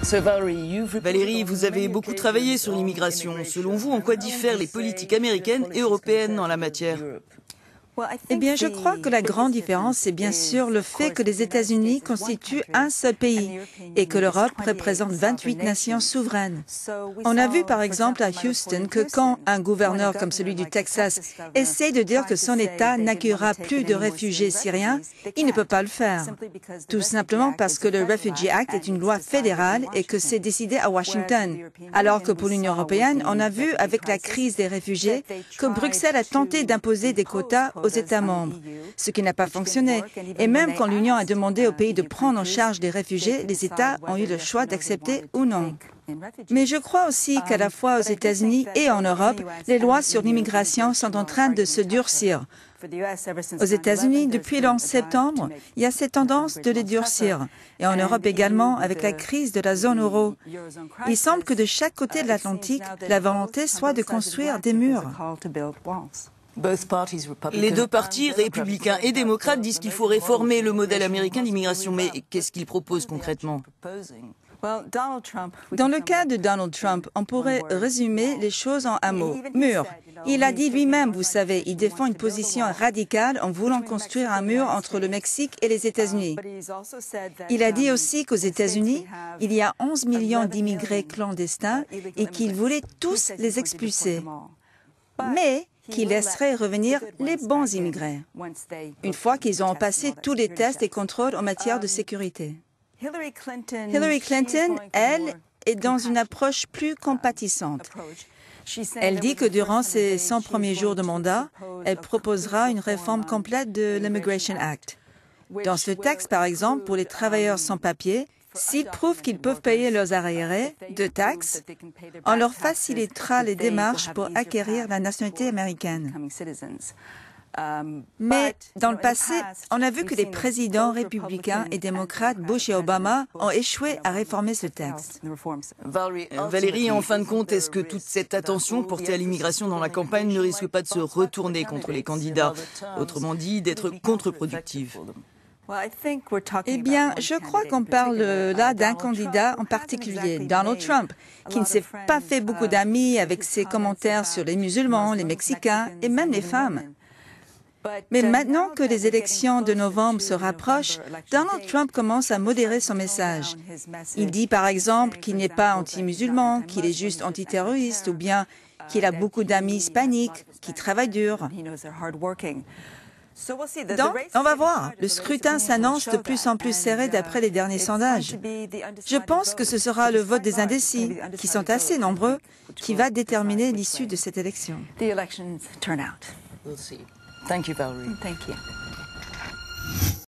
Valérie, vous avez beaucoup travaillé sur l'immigration. Selon vous, en quoi diffèrent les politiques américaines et européennes en la matière? Eh bien, je crois que la grande différence, c'est bien sûr le fait que les États-Unis constituent un seul pays et que l'Europe représente 28 nations souveraines. On a vu par exemple à Houston que quand un gouverneur comme celui du Texas essaie de dire que son État n'accueillera plus de réfugiés syriens, il ne peut pas le faire. Tout simplement parce que le Refugee Act est une loi fédérale et que c'est décidé à Washington. Alors que pour l'Union européenne, on a vu avec la crise des réfugiés que Bruxelles a tenté d'imposer des quotas aux États membres, ce qui n'a pas fonctionné. Et même quand l'Union a demandé aux pays de prendre en charge les réfugiés, les États ont eu le choix d'accepter ou non. Mais je crois aussi qu'à la fois aux États-Unis et en Europe, les lois sur l'immigration sont en train de se durcir. Aux États-Unis, depuis le 11 septembre, il y a cette tendance de les durcir. Et en Europe également, avec la crise de la zone euro. Il semble que de chaque côté de l'Atlantique, la volonté soit de construire des murs. Les deux partis, républicains et démocrates, disent qu'il faut réformer le modèle américain d'immigration. Mais qu'est-ce qu'ils proposent concrètement? Dans le cas de Donald Trump, on pourrait résumer les choses en un mot, mur. Il a dit lui-même, vous savez, il défend une position radicale en voulant construire un mur entre le Mexique et les États-Unis. Il a dit aussi qu'aux États-Unis, il y a 11 millions d'immigrés clandestins et qu'il voulait tous les expulser. Mais qui laisserait revenir les bons immigrés, une fois qu'ils auront passé tous les tests et contrôles en matière de sécurité. Hillary Clinton, elle, est dans une approche plus compatissante. Elle dit que durant ses 100 premiers jours de mandat, elle proposera une réforme complète de l'Immigration Act. Dans ce texte, par exemple, pour les travailleurs sans papier, s'ils prouvent qu'ils peuvent payer leurs arriérés de taxes, on leur facilitera les démarches pour acquérir la nationalité américaine. Mais dans le passé, on a vu que les présidents républicains et démocrates, Bush et Obama, ont échoué à réformer ce texte. Valérie, en fin de compte, est-ce que toute cette attention portée à l'immigration dans la campagne ne risque pas de se retourner contre les candidats, autrement dit, d'être contre-productive? Eh bien, je crois qu'on parle là d'un candidat en particulier, Donald Trump, qui ne s'est pas fait beaucoup d'amis avec ses commentaires sur les musulmans, les Mexicains et même les femmes. Mais maintenant que les élections de novembre se rapprochent, Donald Trump commence à modérer son message. Il dit par exemple qu'il n'est pas anti-musulman, qu'il est juste antiterroriste ou bien qu'il a beaucoup d'amis hispaniques, qui travaillent dur. Donc, on va voir. Le scrutin s'annonce de plus en plus serré d'après les derniers sondages. Je pense que ce sera le vote des indécis, qui sont assez nombreux, qui va déterminer l'issue de cette élection. Thank you, Valerie. Thank you.